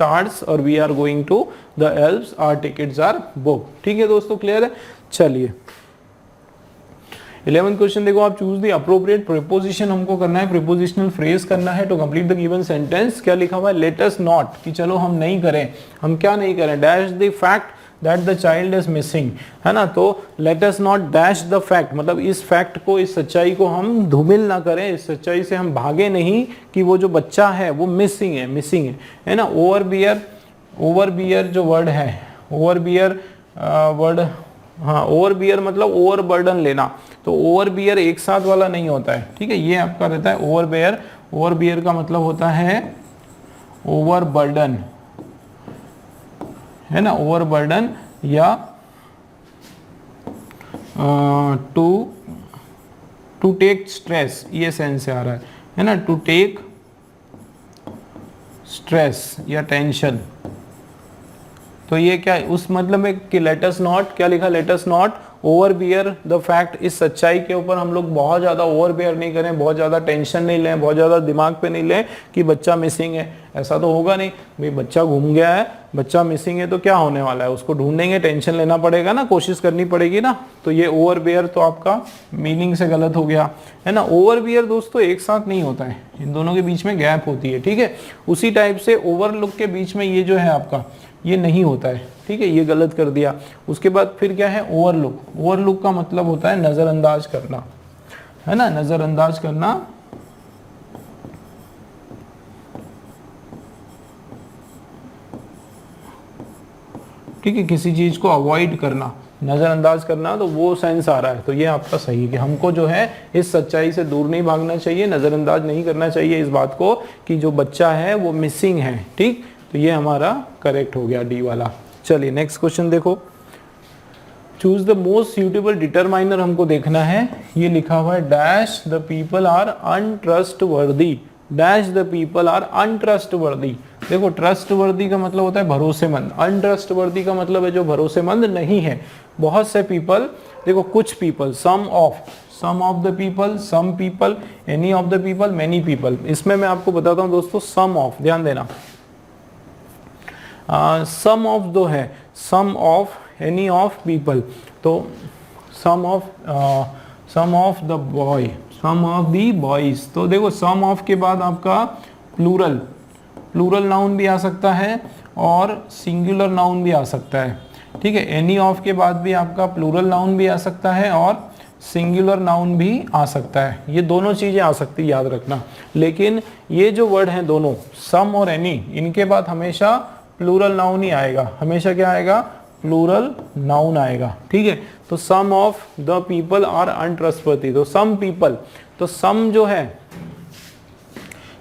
Stars और we are going to the Alps, our tickets are book. ठीक है दोस्तों, क्लियर है। चलिए 11th क्वेश्चन देखो आप, चूज द अप्रोप्रिएट प्रीपोजिशन हमको करना है, प्रीपोजिशनल फ्रेज करना है to complete the given sentence. क्या लिखा हुआ है, लेट अस नॉट, कि चलो हम नहीं करें, हम क्या नहीं करें, dash the fact that the child is missing, है ना। तो let us not dash the fact, मतलब इस फैक्ट को, इस सच्चाई को हम धूमिल ना करें, इस सच्चाई से हम भागे नहीं कि वो जो बच्चा है वो मिसिंग है ना। ओवर बियर जो वर्ड है, ओवर बियर वर्ड, हाँ ओवर बियर मतलब ओवर बर्डन लेना, तो ओवर बियर एक साथ वाला नहीं होता है, ठीक है, ये आपका रहता है ओवर बियर। ओवर बियर का मतलब होता है ओवर बर्डन, है ना, ओवर बर्डन या टू टेक स्ट्रेस, ये सेंस से आ रहा है ना, टू टेक स्ट्रेस या टेंशन। तो ये क्या है, उस मतलब में कि लेट अस नॉट, क्या लिखा, let us not over bear the fact, इस सच्चाई के ऊपर हम लोग बहुत ज़्यादा ओवर बियर नहीं करें, बहुत ज़्यादा टेंशन नहीं लें, बहुत ज़्यादा दिमाग पे नहीं लें कि बच्चा मिसिंग है। ऐसा तो होगा नहीं भाई, बच्चा घूम गया है, बच्चा मिसिंग है तो क्या होने वाला है, उसको ढूंढेंगे, टेंशन लेना पड़ेगा ना, कोशिश करनी पड़ेगी ना। तो ये ओवर बियर तो आपका मीनिंग से गलत हो गया, है ना। ओवर बियर दोस्तों एक साथ नहीं होता है, इन दोनों के बीच में गैप होती है, ठीक है। उसी टाइप से ओवरलुक के बीच में ये जो है आपका, ये नहीं होता है, ठीक है, ये गलत कर दिया। उसके बाद फिर क्या है, ओवरलुक। ओवरलुक का मतलब होता है नजरअंदाज करना, है ना, नजरअंदाज करना। ठीक है, किसी चीज को अवॉइड करना, नजरअंदाज करना, तो वो सेंस आ रहा है। तो ये आपका सही है कि हमको जो है इस सच्चाई से दूर नहीं भागना चाहिए, नजरअंदाज नहीं करना चाहिए इस बात को कि जो बच्चा है वो मिसिंग है, ठीक। तो ये हमारा करेक्ट हो गया डी वाला। चलिए नेक्स्ट क्वेश्चन देखो, choose the most suitable determiner हमको देखना है। ये लिखा हुआ है dash the people are untrustworthy, dash the people are untrustworthy. देखो ट्रस्टवर्दी का मतलब होता है भरोसेमंद, अनट्रस्टवर्दी का मतलब है जो भरोसेमंद नहीं है। बहुत से पीपल, देखो कुछ people, some of the people, some people, any of the people, many people. इसमें मैं आपको बताता हूँ दोस्तों, सम ऑफ, ध्यान देना, सम ऑफ दो है, some of, any of people, तो some of the boy, some of the boys. तो देखो सम ऑफ के बाद आपका प्लूरल नाउन भी आ सकता है और सिंगुलर नाउन भी आ सकता है, ठीक है। एनी ऑफ के बाद भी आपका प्लूरल नाउन भी आ सकता है और सिंगुलर नाउन भी आ सकता है, ये दोनों चीजें आ सकती है, याद रखना। लेकिन ये जो वर्ड हैं दोनों, सम और एनी, इनके बाद हमेशा प्लूरल नाउन ही आएगा, हमेशा क्या आएगा, प्लूरल नाउन आएगा, ठीक है। तो some of the people are अनट्रस्टवर्दी, तो सम पीपल, तो सम जो है,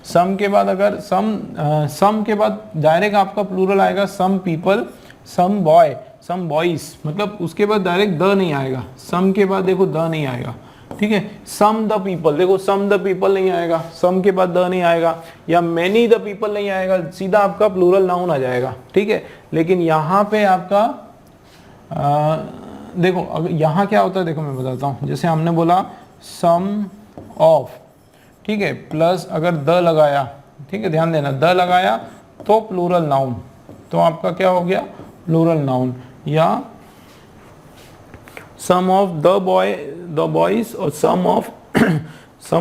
सम के बाद अगर सम के बाद डायरेक्ट आपका प्लूरल आएगा, सम पीपल, सम बॉय, सम बॉयज, मतलब उसके बाद डायरेक्ट द नहीं आएगा, सम के बाद देखो द नहीं आएगा, ठीक है। सम द पीपल, देखो सम द पीपल नहीं आएगा, सम के बाद द नहीं आएगा, या मेनी द पीपल नहीं आएगा, सीधा आपका प्लूरल नाउन आ जाएगा, ठीक है। लेकिन यहाँ पे आपका देखो अगर यहाँ क्या होता है, देखो मैं बताता हूँ, जैसे हमने बोला सम ऑफ, ठीक है, प्लस अगर द लगाया, ठीक है, ध्यान देना, द लगाया तो प्लूरल नाउन, तो आपका क्या हो गया, प्लूरल नाउन। या सम ऑफ द बॉयज और सम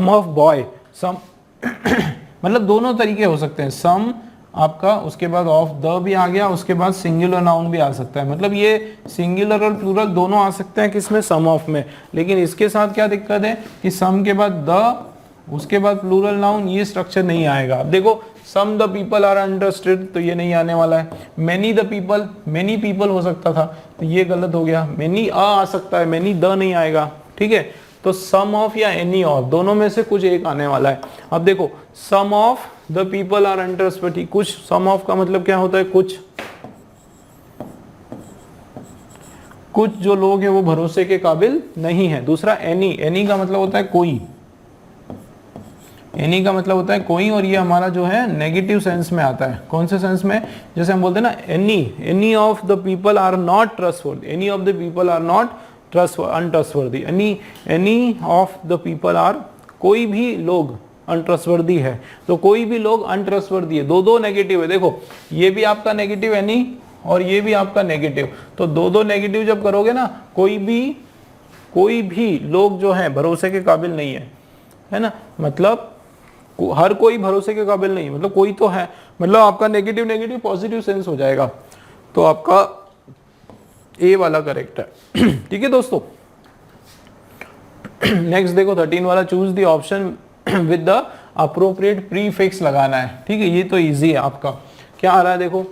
ऑफ बॉय, सम मतलब दोनों तरीके हो सकते हैं, सम आपका, उसके बाद ऑफ द भी आ गया, उसके बाद सिंगुलर नाउन भी आ सकता है, मतलब ये सिंगुलर और प्लूरल दोनों आ सकते हैं किसमें, सम ऑफ में। लेकिन इसके साथ क्या दिक्कत है कि सम के बाद द, उसके बाद प्लूरल नाउन, ये स्ट्रक्चर नहीं आएगा। अब देखो some the people are understood, तो ये नहीं आने वाला है। Many the people, many people हो सकता था, तो ये गलत हो गया। मेनी आ सकता है, मेनी द नहीं आएगा, ठीक है। तो सम ऑफ या एनी ऑफ, दोनों में से कुछ एक आने वाला है। अब देखो some of the people are understood, कुछ, सम ऑफ का मतलब क्या होता है, कुछ जो लोग हैं वो भरोसे के काबिल नहीं है। दूसरा एनी का मतलब होता है कोई, एनी का मतलब होता है कोई, और ये हमारा जो है नेगेटिव सेंस में आता है। कौन से सेंस में, जैसे हम बोलते हैं ना, any of the people are not trustworthy, any of the people are not untrustworthy, any of the people are, कोई भी लोग अनट्रस्टवर्दी है। तो कोई भी लोग अनट्रस्टवर्दी है, दो दो नेगेटिव है, देखो ये भी आपका नेगेटिव है नहीं और ये भी आपका नेगेटिव, तो दो दो नेगेटिव जब करोगे ना, कोई भी लोग जो है भरोसे के काबिल नहीं है ना, मतलब हर कोई भरोसे के काबिल नहीं, मतलब कोई तो है, मतलब आपका नेगेटिव नेगेटिव पॉजिटिव सेंस हो जाएगा, तो आपका ए वाला करेक्ट है। ठीक है दोस्तों। नेक्स्ट देखो 13 वाला, choose the option with the appropriate prefix लगाना है। ठीक है, ये तो इजी है आपका। क्या आ रहा है देखो,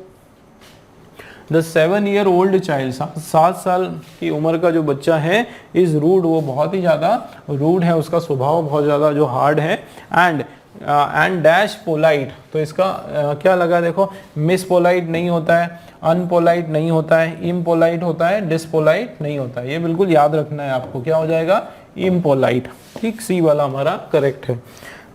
द 7-year-old चाइल्ड, 7 साल की उम्र का जो बच्चा है, इज रूड, वो बहुत ही ज़्यादा रूड है, उसका स्वभाव बहुत ज़्यादा जो हार्ड है, एंड डैश पोलाइट, तो इसका क्या लगा देखो, मिस पोलाइट नहीं होता है, अनपोलाइट नहीं होता है, इम्पोलाइट होता है, डिसपोलाइट नहीं होता है, ये बिल्कुल याद रखना है आपको, क्या हो जाएगा, इम्पोलाइट। ठीक, सी वाला हमारा करेक्ट है।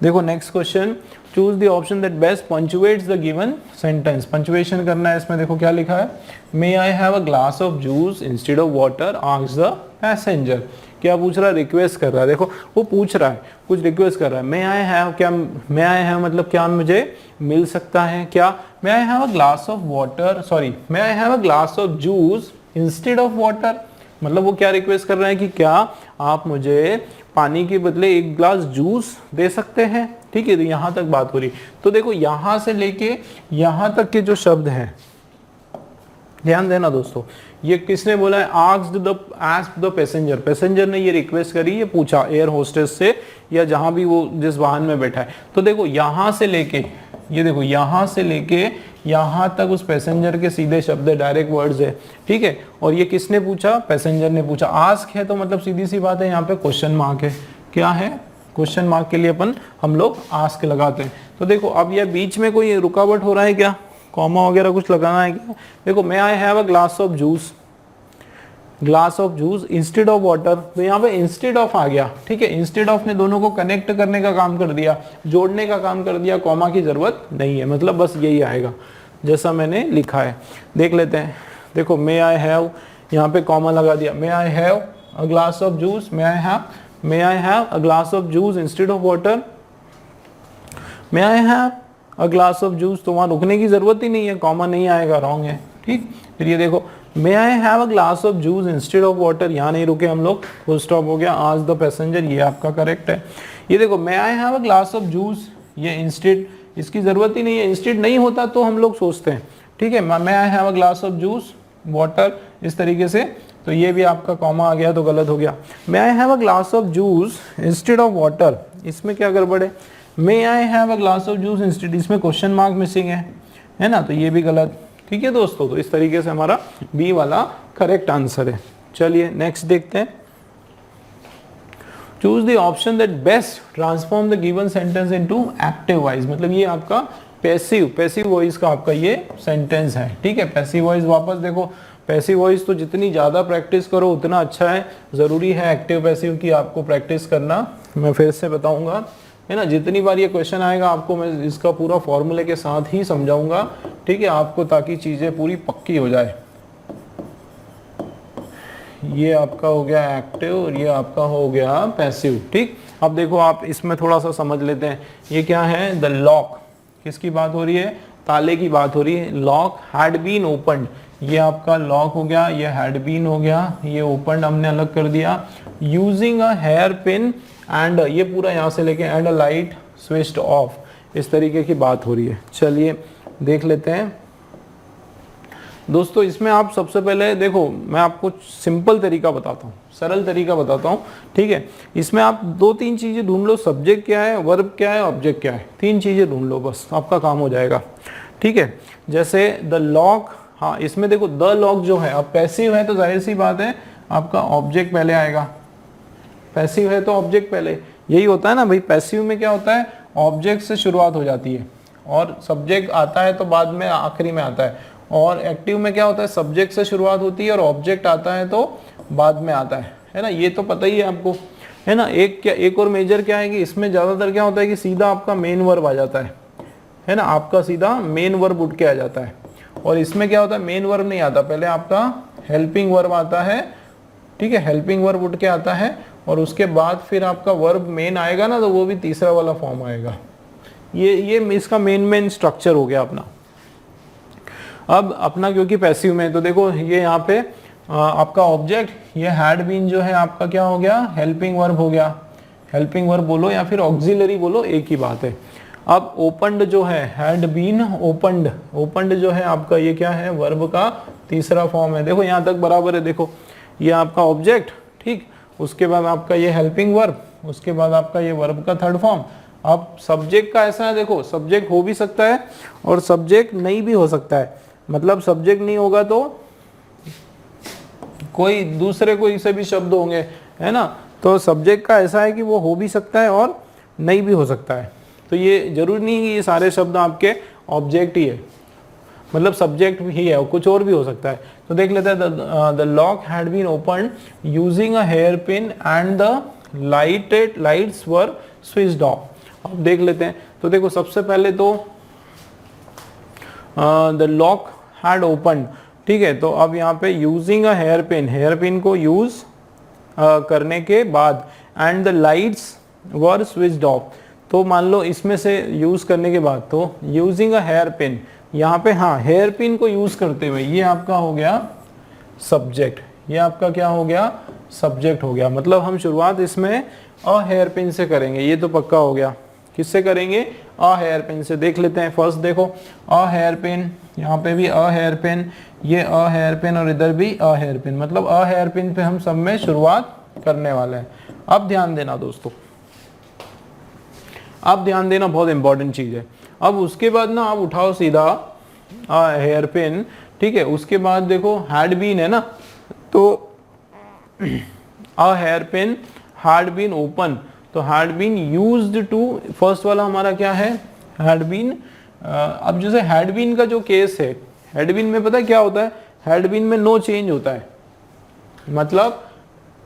देखो next question, choose the option that best punctuates the given sentence, punctuation करना है इसमें। देखो क्या लिखा है, may I have a glass of juice instead of water, ask the passenger. क्या पूछ रहा है, रिक्वेस्ट कर रहा है, देखो वो पूछ रहा है, कुछ रिक्वेस्ट कर रहा है। मे आई हैव, क्या मे आई हैव मतलब क्या मुझे मिल सकता है, क्या may I have a glass of water, sorry may I have a glass of juice instead of water, मतलब वो क्या रिक्वेस्ट कर रहे हैं कि क्या आप मुझे पानी के बदले एक ग्लास जूस दे सकते हैं। ठीक है, तो यहां तक बात हो रही। तो देखो यहां से लेके यहां तक के जो शब्द हैं, ध्यान देना दोस्तों, ये किसने बोला है, आस्क्ड द पैसेंजर, पैसेंजर ने ये रिक्वेस्ट करी, ये पूछा एयर होस्टेस से या जहां भी वो जिस वाहन में बैठा है। तो देखो यहां से लेके, ये देखो यहां से लेके यहां तक उस पैसेंजर के सीधे शब्द है, डायरेक्ट वर्ड्स है। ठीक है, और ये किसने पूछा, पैसेंजर ने पूछा। आस्क है तो मतलब सीधी सी बात है, यहाँ पे क्वेश्चन मार्क है, क्या है, क्वेश्चन मार्क के लिए हम लोग आस्क लगाते हैं। तो देखो अब यह बीच में कोई रुकावट हो रहा है क्या, कॉमा वगैरह कुछ लगाना है क्या। देखो may I have a glass of juice instead of water, तो यहाँ पे इंस्टेड ऑफ आ गया। ठीक है, इंस्टेड ऑफ ने दोनों को कनेक्ट करने का काम कर दिया, जोड़ने का काम कर दिया, कॉमा की जरूरत नहीं है, मतलब बस यही आएगा जैसा मैंने लिखा है। देख लेते हैं, देखो मे आई हैव, यहाँ पे कॉमा लगा दिया, may I have a glass of juice, may I have a glass of juice instead of water, may I have a glass of juice, तो वहां रुकने की जरूरत ही नहीं है, कॉमा नहीं आएगा, रॉन्ग है। ठीक, फिर ये देखो may I have a glass of juice instead of water, यहाँ नहीं रुके हम लोग, फुल स्टॉप हो गया, आस्क द पैसेंजर, ये आपका करेक्ट है। ये देखो may I have a glass of juice, ये इंस्टेड, इसकी जरूरत ही नहीं है, इंस्टेड नहीं होता तो हम लोग सोचते हैं। ठीक है, may I have a glass of juice water, इस तरीके से, तो ये भी आपका कॉमा आ गया तो गलत हो गया। May I have a glass of juice instead of water, इसमें क्या गड़बड़ है, may I have a glass of juice instead, इसमें क्वेश्चन मार्क मिसिंग है ना, तो ये भी गलत। ठीक है दोस्तों, तो इस तरीके से हमारा बी वाला करेक्ट आंसर है। चलिए नेक्स्ट देखते हैं, choose the option that best transform the given sentence into active voice, मतलब ये आपका पैसिव वॉइस का आपका ये सेंटेंस है। ठीक है, पैसिव वॉइस, वापस देखो पैसिव वॉइस तो जितनी ज़्यादा प्रैक्टिस करो उतना अच्छा है, ज़रूरी है एक्टिव पैसिव की आपको प्रैक्टिस करना, मैं फिर से बताऊंगा, है ना, जितनी बार ये क्वेश्चन आएगा आपको मैं इसका पूरा फॉर्मूले के साथ ही समझाऊंगा। ठीक है, आपको ताकि चीज़ें पूरी पक्की हो जाए। ये आपका हो गया एक्टिव और ये आपका हो गया पैसिव। ठीक, अब देखो आप इसमें थोड़ा सा समझ लेते हैं, ये क्या है, द लॉक, किसकी बात हो रही है, ताले की बात हो रही है। लॉक हैड बीन ओपन्ड, ये आपका लॉक हो गया, ये हैड बीन हो गया, ये ओपन्ड हमने अलग कर दिया। Using a hair pin and, ये पूरा यहाँ से लेके and a light switched off, इस तरीके की बात हो रही है। चलिए देख लेते हैं दोस्तों, इसमें आप सबसे पहले देखो मैं आपको सिंपल तरीका बताता हूँ, सरल तरीका बताता हूँ। ठीक है, इसमें आप 2-3 चीज़ें ढूंढ लो, सब्जेक्ट क्या है, वर्ब क्या है, ऑब्जेक्ट क्या है, 3 चीज़ें ढूंढ लो, बस आपका काम हो जाएगा। ठीक है, जैसे द लॉक, हाँ इसमें देखो द लॉक जो है, अब पैसिव है तो जाहिर सी बात है आपका ऑब्जेक्ट पहले आएगा, पैसिव है तो ऑब्जेक्ट पहले, यही होता है ना भाई, पैसिव में क्या होता है, ऑब्जेक्ट से शुरुआत हो जाती है और सब्जेक्ट आता है तो बाद में आखिरी में आता है, और एक्टिव में क्या होता है, सब्जेक्ट से शुरुआत होती है और ऑब्जेक्ट आता है तो बाद में आता है ना, ये तो पता ही है आपको, है ना। एक और मेजर क्या है कि इसमें ज़्यादातर क्या होता है कि सीधा आपका मेन वर्ब आ जाता है ना, आपका सीधा मेन वर्ब उठ के आ जाता है, और इसमें क्या होता है, मेन वर्ब नहीं आता, पहले आपका हेल्पिंग वर्ब आता है। ठीक है, हेल्पिंग वर्ब उठ के आता है और उसके बाद फिर आपका वर्ब मेन आएगा ना, तो वो भी तीसरा वाला फॉर्म आएगा। ये इसका मेन स्ट्रक्चर हो गया अपना। अब अपना क्योंकि पैसिव में, तो देखो ये यहाँ पे आपका ऑब्जेक्ट, ये हैड बीन जो है आपका क्या हो गया, हेल्पिंग वर्ब हो गया। हेल्पिंग वर्ब बोलो या फिर ऑक्सिलरी बोलो, एक ही बात है। अब ओपनड जो है, हैड बीन ओपनड, ओपनड जो है आपका ये क्या है, वर्ब का तीसरा फॉर्म है। देखो यहाँ तक बराबर है। देखो ये आपका ऑब्जेक्ट, ठीक, उसके बाद आपका ये हेल्पिंग वर्ब, उसके बाद आपका ये वर्ब का थर्ड फॉर्म। अब सब्जेक्ट का ऐसा है, देखो सब्जेक्ट हो भी सकता है और सब्जेक्ट नहीं भी हो सकता है। मतलब सब्जेक्ट नहीं होगा तो कोई दूसरे कोई से भी शब्द होंगे, है ना। तो सब्जेक्ट का ऐसा है कि वो हो भी सकता है और नहीं भी हो सकता है। तो ये जरूरी नहीं कि ये सारे शब्द आपके ऑब्जेक्ट ही है, मतलब सब्जेक्ट ही है, कुछ और भी हो सकता है। तो देख लेते हैं, the lock had been open using a hair pin and the lights were switched off. अब देख लेते हैं। तो देखो सबसे पहले तो द लॉक हैड ओपन, ठीक है। तो अब यहाँ पे using a hair pin, hair pin को यूज करने के बाद, and the lights were switched off, तो मान लो इसमें से यूज करने के बाद, तो यूजिंग अ हेयर पिन, यहाँ पे हाँ हेयर पिन को यूज करते हुए, ये आपका हो गया सब्जेक्ट, ये आपका क्या हो गया, सब्जेक्ट हो गया। मतलब हम शुरुआत इसमें अ हेयर पिन से करेंगे, ये तो पक्का हो गया। किससे करेंगे, अ हेयर पिन से। देख लेते हैं फर्स्ट, देखो अ हेयर पिन, यहाँ पे भी अ हेयर पिन, ये अ हेयर पिन और इधर भी अ हेयर पिन, मतलब अ हेयर पिन पे हम सब में शुरुआत करने वाले हैं। अब ध्यान देना दोस्तों, अब ध्यान देना, बहुत इंपॉर्टेंट चीज है। अब उसके बाद ना आप उठाओ सीधा अ हेयर पिन, ठीक है। उसके बाद देखो हैड बीन है ना, तो a hair pin had been open, तो had been used to, first वाला हमारा क्या है, हैड बीन। अब जैसे हैड बीन का जो केस है, हैड बीन में पता है क्या होता है, हैड बीन में नो चेंज होता है। मतलब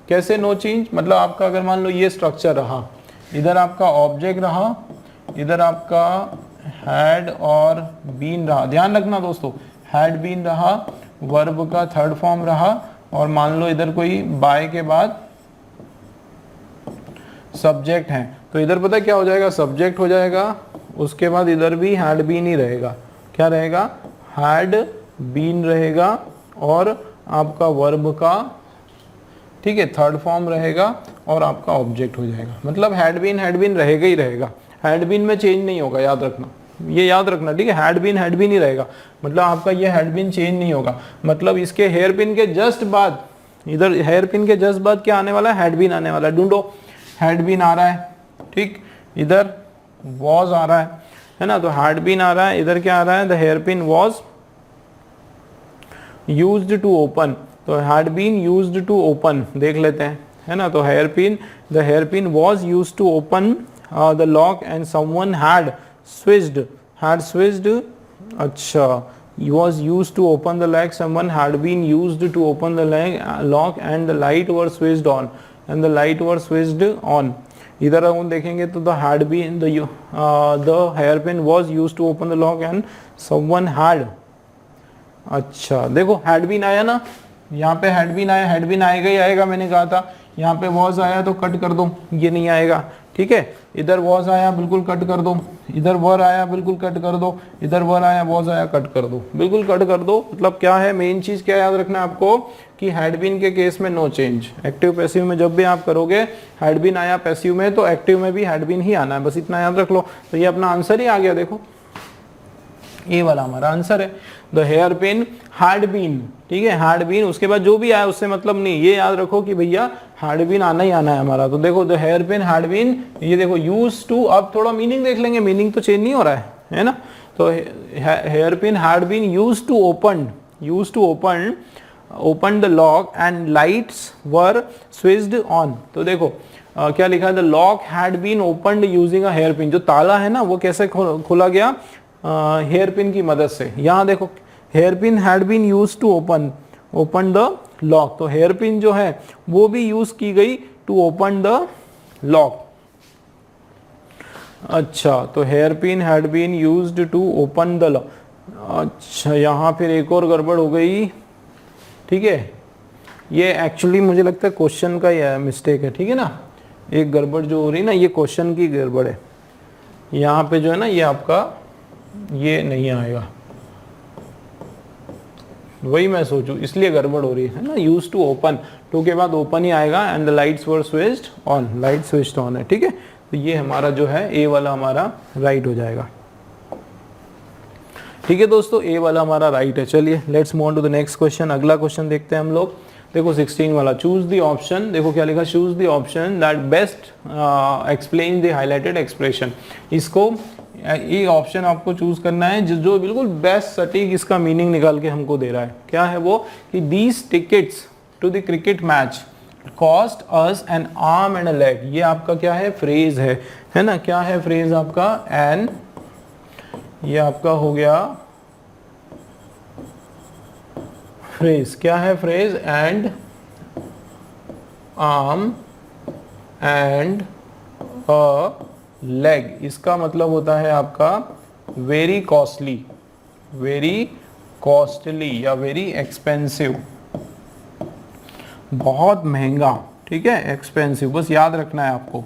कैसे नो चेंज, मतलब आपका अगर मान लो ये स्ट्रक्चर रहा, इधर आपका ऑब्जेक्ट रहा, इधर आपका हैड और बीन रहा, ध्यान रखना दोस्तों, हैड बीन रहा, वर्ब का थर्ड फॉर्म रहा, और मान लो इधर कोई बाय के बाद सब्जेक्ट है, तो इधर पता क्या हो जाएगा, सब्जेक्ट हो जाएगा। उसके बाद इधर भी हैड बीन ही रहेगा, क्या रहेगा, हैड बीन रहेगा, और आपका वर्ब का, ठीक है, थर्ड फॉर्म रहेगा, और आपका ऑब्जेक्ट हो जाएगा। मतलब हैड बीन रहेगा ही रहेगा, हैड बीन में चेंज नहीं होगा, याद रखना, ये याद रखना, ठीक है। हैड बीन ही रहेगा, मतलब आपका ये हैड बीन चेंज नहीं होगा। मतलब इसके हेयर पिन के जस्ट बाद, इधर हेयर पिन के जस्ट बाद क्या आने वाला है, हैड बीन आने वाला है। ढूंढो, हैड बीन आ रहा है, ठीक, इधर वॉज आ रहा है ना, तो हैड बीन आ रहा है, इधर क्या आ रहा है, the hair pin was used to open, तो had been used to open, देख लेते हैं, है ना। तो hair pin, the hair pin was used to open the lock and someone had switched, अच्छा, was used to open the lock, someone had been used to open the lock and the light were switched on, and the light were switched on। इधर हम देखेंगे तो the had been, the hairpin was used to open the lock and someone had, अच्छा देखो had been आया ना, यहाँ पे had been आया, had been आएगा ही आएगा, मैंने कहा था। यहाँ पे was आया तो कट कर दो, ये नहीं आएगा, ठीक है। इधर was आया, बिल्कुल कट कर दो, इधर वर आया, बिल्कुल कट कर दो, इधर वर आया, was आया, कट कर दो, बिल्कुल कट कर दो। मतलब क्या है, मेन चीज क्या याद रखना है आपको, कि हैड बीन के केस में नो चेंज। एक्टिव पैसिव में जब भी आप करोगे, हैड बीन आया पैसिव में, तो एक्टिव में भी हैड बीन ही आना है, बस इतना याद रख लो। तो ये अपना आंसर ही आ गया, देखो ये वाला हमारा आंसर है, the hair pin had been, ठीक है, हैड बीन। उसके बाद जो भी आया उससे मतलब नहीं, ये याद रखो कि भैया हैड बीन आना ही आना है हमारा। तो देखो the hair pin had been, ये देखो यूज टू, अब थोड़ा मीनिंग देख लेंगे, मीनिंग तो चेंज नहीं हो रहा है ना। तो hair pin had been use to open the lock and lights were switched on. तो देखो क्या लिखा है, the lock had been opened using a hair pin, जो ताला है ना वो कैसे खोला गया, हेयर पिन की मदद से। यहाँ देखो hair pin had been use to open the lock, तो हेयर पिन जो है वो भी यूज की गई टू ओपन द लॉक। अच्छा, तो hair pin had been used to open the lock. अच्छा, यहाँ फिर एक और गड़बड़ हो गई, ठीक है, ये एक्चुअली मुझे लगता है क्वेश्चन का ही मिस्टेक है, ठीक है ना। एक गड़बड़ जो हो रही है ना, ये क्वेश्चन की गड़बड़ है। यहाँ पे जो है ना, ये आपका ये नहीं आएगा, वही मैं सोचूं, इसलिए गड़बड़ हो रही है ना। यूज टू ओपन, टू के बाद ओपन ही आएगा and the lights were switched on, light switched on है, ठीक है। तो ये हमारा जो है ए वाला हमारा राइट हो जाएगा, ठीक है दोस्तों, ए वाला हमारा राइट है। चलिए let's move on to the next question. अगला क्वेश्चन देखते हैं हम लोग। देखो 16 वाला, चूज द ऑप्शन, देखो क्या लिखा, choose the option that best explain the highlighted expression. इसको ये ऑप्शन आपको चूज करना है जो बिल्कुल बेस्ट सटीक इसका मीनिंग निकाल के हमको दे रहा है। क्या है वो कि these tickets to the cricket match cost us an arm and a leg. ये आपका क्या है, फ्रेज है ना। क्या है फ्रेज आपका, एन, ये आपका हो गया फ्रेज। क्या है phrase, and arm and a leg. इसका मतलब होता है आपका वेरी कॉस्टली, वेरी कॉस्टली या वेरी एक्सपेंसिव, बहुत महंगा, ठीक है, एक्सपेंसिव, बस याद रखना है आपको,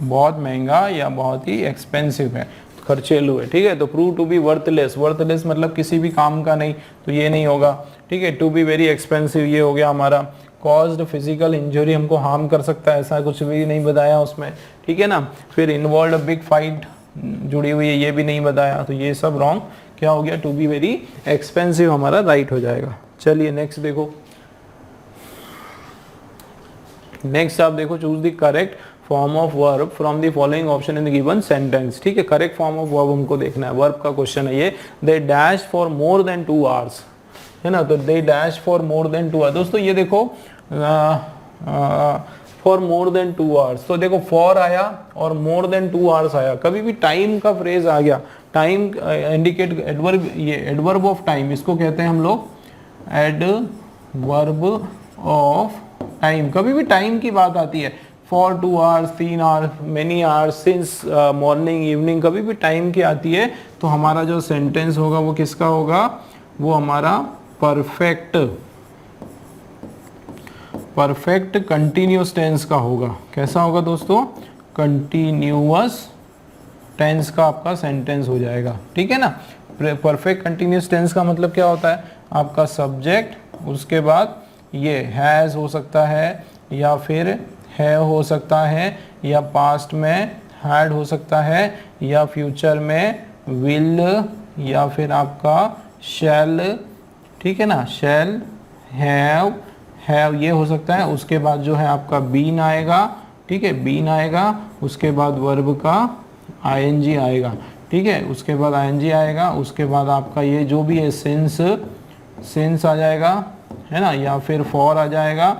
बहुत महंगा या बहुत ही एक्सपेंसिव है, खर्चेलू है, ठीक है। तो prove to be worthless, worthless मतलब किसी भी काम का नहीं, तो ये नहीं होगा, ठीक है। टू बी वेरी एक्सपेंसिव ये हो गया हमारा। कॉज्ड फिजिकल इंजरी, हमको हार्म कर सकता है, ऐसा कुछ भी नहीं बताया उसमें, ठीक है ना। फिर इन्वॉल्व बिग फाइट जुड़ी हुई है, ये भी नहीं बताया, तो ये सब रॉन्ग। क्या हो गया, टू बी वेरी एक्सपेंसिव हमारा राइट हो जाएगा। चलिए नेक्स्ट देखो, नेक्स्ट आप देखो, choose the correct form of verb from the following option in the given sentence, ठीक है। करेक्ट फॉर्म ऑफ वर्ब हमको देखना है, वर्ब का क्वेश्चन है ये। दे dash for more than 2 hours, है ना, तो दे dash for more than 2 hours. दोस्तों ये देखो फॉर मोर देन 2 आवर्स, तो देखो फॉर आया और मोर देन 2 आवर्स आया, कभी भी टाइम का फ्रेज आ गया, टाइम इंडिकेट एडवर्ब, ये एडवर्ब ऑफ टाइम, इसको कहते हैं हम लोग एडवर्ब ऑफ टाइम। कभी भी टाइम की बात आती है, for 2 hours, 3 hours, many hours, since morning, evening, कभी भी टाइम की आती है, तो हमारा जो सेंटेंस होगा वो किसका होगा, वो हमारा परफेक्ट कंटिन्यूअस टेंस का होगा। कैसा होगा दोस्तों, कंटिन्यूअस टेंस का आपका सेंटेंस हो जाएगा, ठीक है ना। परफेक्ट कंटिन्यूअस टेंस का मतलब क्या होता है, आपका सब्जेक्ट, उसके बाद ये हैज हो सकता है, या फिर है हो सकता है, या पास्ट में हैड हो सकता है, या फ्यूचर में विल, या फिर आपका शैल, ठीक है ना, शैल, हैव ये हो सकता है। उसके बाद जो है आपका बीन आएगा, ठीक है, बीन आएगा, उसके बाद वर्ब का आईएनजी आएगा, ठीक है, उसके बाद आईएनजी आएगा, उसके बाद आपका ये जो भी है सिंस आ जाएगा, है ना, या फिर फॉर आ जाएगा,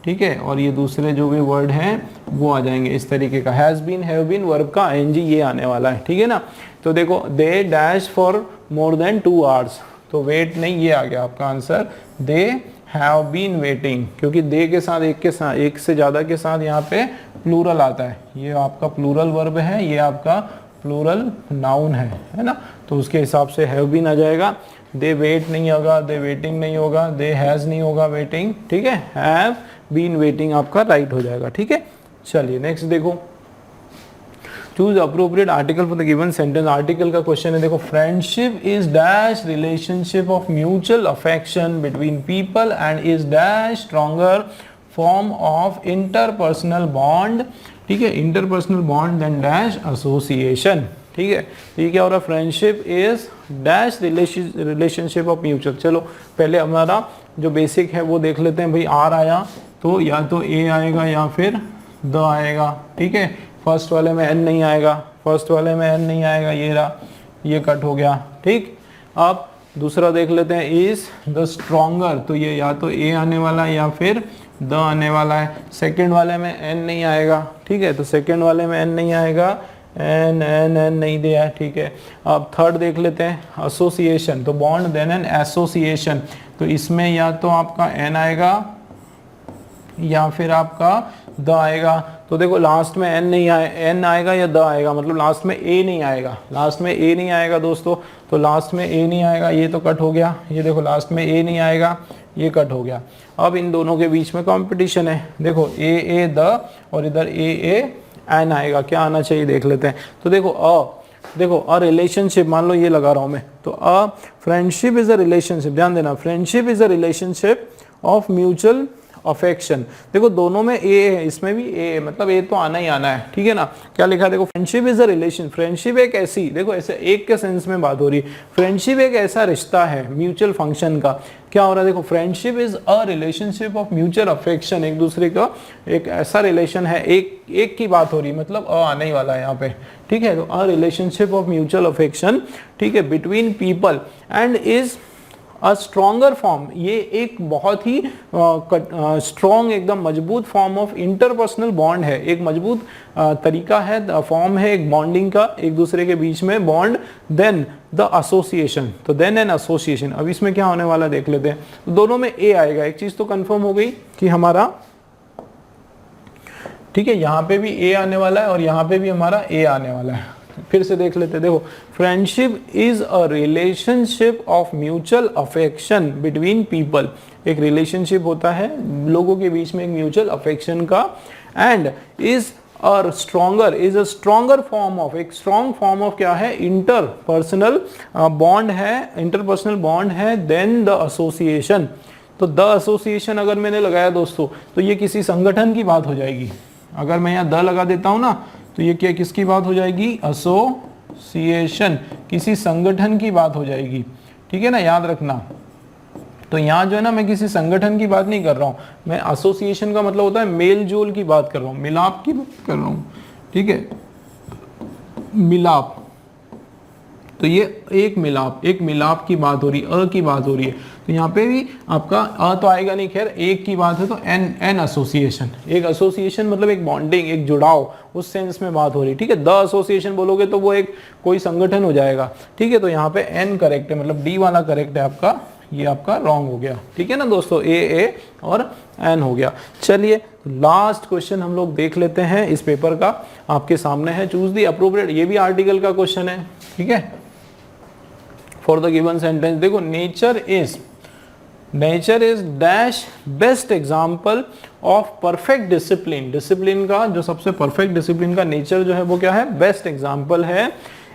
ठीक है, और ये दूसरे जो भी वर्ड हैं वो आ जाएंगे इस तरीके का, has been, have been, verb का आईएनजी ये आने वाला है, ठीक है ना। तो देखो they dash for more than 2 hours, तो वेट नहीं, ये आ गया आपका answer, they have been waiting, क्योंकि दे के साथ एक से ज़्यादा के साथ यहाँ पे प्लूरल आता है, ये आपका प्लूरल वर्ब है, ये आपका प्लूरल नाउन है ना, तो उसके हिसाब से हैव बीन आ जाएगा। दे वेट नहीं होगा, दे वेटिंग नहीं होगा, दे हैज़ नहीं होगा, वेटिंग, ठीक है, हैव बीन वेटिंग आपका राइट हो जाएगा, ठीक है। चलिए नेक्स्ट देखो, choose appropriate article for the given sentence. Article का क्वेश्चन है, देखो friendship is dash relationship of mutual affection between people and is dash stronger form of interpersonal bond, ठीक है, interpersonal bond then dash association, ठीक है। तो ये क्या हो रहा है, friendship is dash relationship of mutual. चलो पहले हमारा जो बेसिक है वो देख लेते हैं भाई। आर आया तो या तो ए आएगा या फिर द आएगा, ठीक है। फर्स्ट वाले में एन नहीं आएगा, फर्स्ट वाले में एन नहीं आएगा, ये रहा, ये कट हो गया, ठीक। अब दूसरा देख लेते हैं, इज द स्ट्रॉन्गर, तो ये या तो ए आने वाला है या फिर द आने वाला है। सेकंड वाले में एन नहीं आएगा, ठीक है, तो सेकंड वाले में एन नहीं आएगा, एन एन एन नहीं दिया है, ठीक है। अब थर्ड देख लेते हैं, एसोसिएशन, तो बॉन्ड देन एन एसोसिएशन, तो इसमें या तो आपका एन आएगा या फिर आपका द आएगा। तो देखो लास्ट में एन नहीं आए, एन आएगा या द आएगा, मतलब लास्ट में ए नहीं आएगा, लास्ट में ए नहीं आएगा दोस्तों, तो लास्ट में ए नहीं आएगा, ये तो कट हो गया। ये देखो लास्ट में ए नहीं आएगा, ये कट हो गया। अब इन दोनों के बीच में कंपटीशन है, देखो ए द और इधर ए एन आएगा, क्या आना चाहिए देख लेते हैं। तो देखो अ रिलेशनशिप, मान लो ये लगा रहा हूं मैं, तो a friendship is a relationship, ध्यान देना, friendship is a relationship of mutual affection. देखो दोनों में ए है, इसमें भी ए है, मतलब ए तो आना ही आना है, ठीक है ना। क्या लिखा है देखो, friendship is a relation, friendship एक ऐसी, देखो ऐसे एक के सेंस में बात हो रही है, फ्रेंडशिप एक ऐसा रिश्ता है म्यूचुअल फंक्शन का। क्या हो रहा है देखो, friendship is a relationship of mutual affection, एक दूसरे का एक ऐसा रिलेशन है, एक की बात हो रही है, मतलब अ आने ही वाला है यहाँ पे, ठीक है। तो a relationship of mutual affection, ठीक है, between people and is a stronger form, ये एक बहुत ही स्ट्रॉन्ग एकदम मजबूत फॉर्म ऑफ इंटरपर्सनल बॉन्ड है, एक मजबूत तरीका है, फॉर्म है एक बॉन्डिंग का, एक दूसरे के बीच में बॉन्ड। देन द एसोसिएशन, तो देन एन एसोसिएशन, अब इसमें क्या होने वाला देख लेते हैं। तो दोनों में ए आएगा, एक चीज तो कंफर्म हो गई कि हमारा, ठीक है, यहाँ पे भी ए आने वाला है और यहाँ पे भी हमारा ए आने वाला है। फिर से देख लेते हैं, देखो friendship is a relationship of mutual affection between people, एक रिलेशनशिप होता है लोगों के बीच में एक म्यूचुअल अफेक्शन का, एंड इज और stronger is a stronger form of, एक स्ट्रॉन्ग फॉर्म ऑफ क्या है, इंटरपर्सनल बॉन्ड है, इंटरपर्सनल बॉन्ड है, देन द एसोसिएशन। तो द एसोसिएशन अगर मैंने लगाया दोस्तों, तो ये किसी संगठन की बात हो जाएगी। अगर मैं यहाँ द लगा देता हूँ ना, तो ये क्या किसकी बात हो जाएगी, एसोसिएशन, किसी संगठन की बात हो जाएगी, ठीक है ना, याद रखना। तो यहाँ जो है ना, मैं किसी संगठन की बात नहीं कर रहा हूँ, मैं एसोसिएशन का मतलब होता है मेल जोल की बात कर रहा हूँ, मिलाप की बात कर रहा हूँ, ठीक है, मिलाप। तो ये एक मिलाप की बात हो रही है, अ की बात हो रही है। तो यहाँ पे भी आपका अ तो आएगा नहीं, खैर एक की बात है, तो एन एसोसिएशन, एक एसोसिएशन मतलब एक बॉन्डिंग, एक जुड़ाव, उस सेंस में बात हो रही है, ठीक है। द एसोसिएशन बोलोगे तो वो एक कोई संगठन हो जाएगा, ठीक है। तो यहाँ पे एन करेक्ट है, मतलब डी वाला करेक्ट है आपका, ये आपका रॉन्ग हो गया, ठीक है ना दोस्तों, ए और एन हो गया। चलिए लास्ट क्वेश्चन हम लोग देख लेते हैं, इस पेपर का आपके सामने है, चूज द अप्रोप्रिएट, ये भी आर्टिकल का क्वेश्चन है, ठीक है, फॉर द गिवन सेंटेंस। देखो nature is dash best example of perfect discipline, discipline का जो सबसे परफेक्ट डिसिप्लिन का नेचर जो है वो क्या है, बेस्ट एग्जाम्पल है।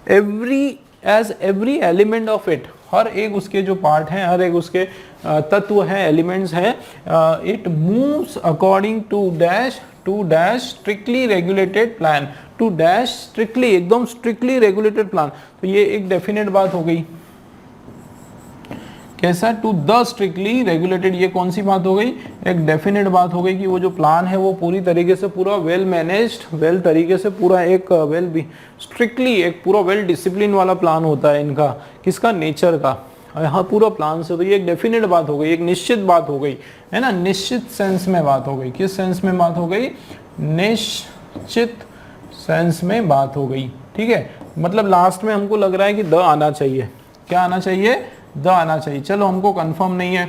एवरी एलिमेंट ऑफ इट, हर एक उसके जो पार्ट हैं, हर एक उसके तत्व हैं, एलिमेंट्स हैं, it moves according to dash strictly regulated plan, to dash strictly, एकदम स्ट्रिक्टली रेगुलेटेड प्लान। तो ये एक डेफिनेट बात हो गई, कैसा, टू द स्ट्रिक्टली रेगुलेटेड, ये कौन सी बात हो गई, एक डेफिनेट बात हो गई कि वो जो प्लान है वो पूरी तरीके से पूरा वेल मैनेज्ड, वेल तरीके से पूरा एक वेल भी स्ट्रिक्टली एक पूरा वेल डिसिप्लिन वाला प्लान होता है इनका, किसका, नेचर का, यहाँ पूरा प्लान से। तो ये एक डेफिनेट बात हो गई, एक निश्चित बात हो गई, है ना, निश्चित सेंस में बात हो गई। किस सेंस में बात हो गई, निश्चित सेंस में बात हो गई, ठीक है। मतलब लास्ट में हमको लग रहा है कि द आना चाहिए, क्या आना चाहिए, द आना चाहिए। चलो हमको कंफर्म नहीं है,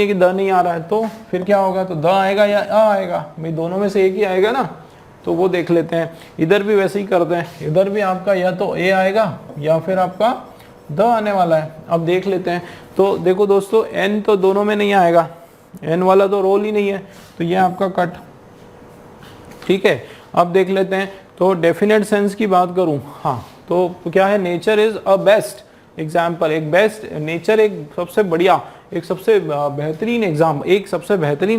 कि द नहीं आ रहा है, तो फिर क्या होगा, तो द आएगा या अ आएगा, भाई दोनों में से एक ही आएगा ना, तो वो देख लेते हैं। इधर भी वैसे ही करते हैं, इधर भी आपका या तो ए आएगा या फिर आपका द आने वाला है। अब देख लेते हैं, तो देखो दोस्तों एन तो दोनों में नहीं आएगा, एन वाला तो रोल ही नहीं है, तो ये आपका कट, ठीक है। अब देख लेते हैं, तो डेफिनेट सेंस की बात करूं, हाँ, तो क्या है, nature is a best example, एक बेस्ट नेचर, एक सबसे बढ़िया, एक सबसे बेहतरीन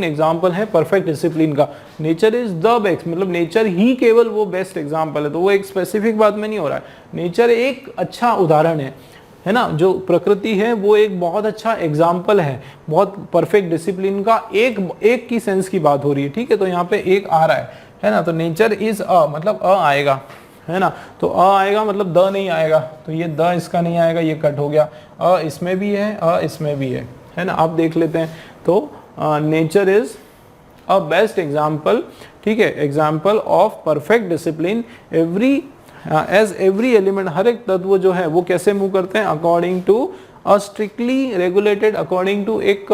एग्जाम्पल है परफेक्ट डिसिप्लिन का। नेचर इज द बेस्ट, मतलब नेचर ही केवल वो बेस्ट एग्जाम्पल है, तो वो एक स्पेसिफिक बात में नहीं हो रहा है, नेचर एक अच्छा उदाहरण है ना, जो प्रकृति है वो एक बहुत अच्छा एग्जाम्पल है, बहुत परफेक्ट डिसिप्लिन का, एक की सेंस की बात हो रही है, ठीक है। तो यहाँ पे एक आ रहा है ना, तो नेचर इज अ, मतलब अ आएगा, है ना, तो अ आएगा, मतलब द नहीं आएगा, तो ये द इसका नहीं आएगा, ये कट हो गया। अ इसमें भी है, अ इसमें भी है ना। आप देख लेते हैं, तो nature is a best example, ठीक है, example of perfect discipline, as every element, हर एक तत्व जो है वो कैसे मूव करते हैं, according to a strictly regulated, according to एक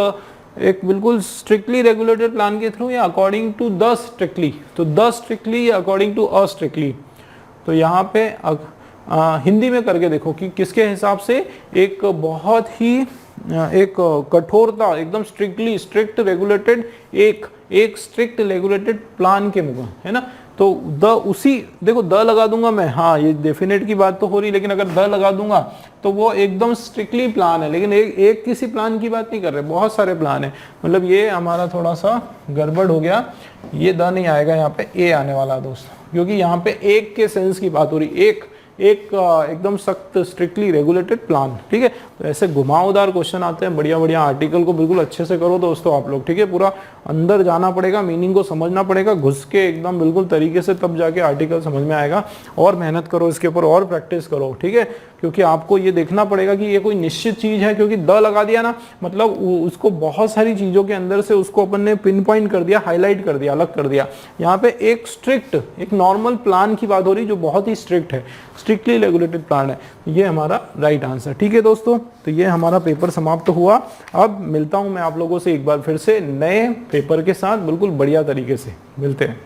बिल्कुल स्ट्रिक्टली रेगुलेटेड प्लान के थ्रू, या अकॉर्डिंग टू द स्ट्रिक्टली, तो द स्ट्रिक्टली या अकॉर्डिंग टू अ स्ट्रिक्टली। तो यहाँ पे हिंदी में करके देखो कि किसके हिसाब से, एक बहुत ही एक कठोरता, एकदम स्ट्रिक्ट रेगुलेटेड, एक स्ट्रिक्ट रेगुलेटेड प्लान के मुकाबले, है ना। तो उसी देखो द लगा दूंगा मैं, हाँ ये डेफिनेट की बात तो हो रही, लेकिन अगर द लगा दूंगा तो वो एकदम स्ट्रिक्टली प्लान है, लेकिन एक किसी प्लान की बात नहीं कर रहे, बहुत सारे प्लान है। मतलब ये हमारा थोड़ा सा गड़बड़ हो गया, ये द नहीं आएगा, यहाँ पे ए आने वाला दोस्त, क्योंकि यहाँ पे एक के सेंस की बात हो रही, एक एकदम सख्त स्ट्रिक्टली रेगुलेटेड प्लान, ठीक है। तो ऐसे घुमावदार क्वेश्चन आते हैं, बढ़िया बढ़िया। आर्टिकल को बिल्कुल अच्छे से करो दोस्तों आप लोग, ठीक है। पूरा अंदर जाना पड़ेगा, मीनिंग को समझना पड़ेगा, घुस के एकदम बिल्कुल तरीके से, तब जाके आर्टिकल समझ में आएगा। और मेहनत करो इसके ऊपर, और प्रैक्टिस करो, ठीक है। क्योंकि आपको ये देखना पड़ेगा कि ये कोई निश्चित चीज है, क्योंकि द लगा दिया ना, मतलब उसको बहुत सारी चीजों के अंदर से उसको अपन ने पिन पॉइंट कर दिया, हाईलाइट कर दिया, अलग कर दिया। यहाँ पे एक स्ट्रिक्ट, एक नॉर्मल प्लान की बात हो रही जो बहुत ही स्ट्रिक्ट है, स्ट्रिक्टली रेगुलेटेड प्लान है। ये हमारा राइट आंसर, ठीक है दोस्तों। तो ये हमारा पेपर समाप्त हुआ। अब मिलता हूं मैं आप लोगों से एक बार फिर से नए पेपर के साथ, बिल्कुल बढ़िया तरीके से मिलते हैं।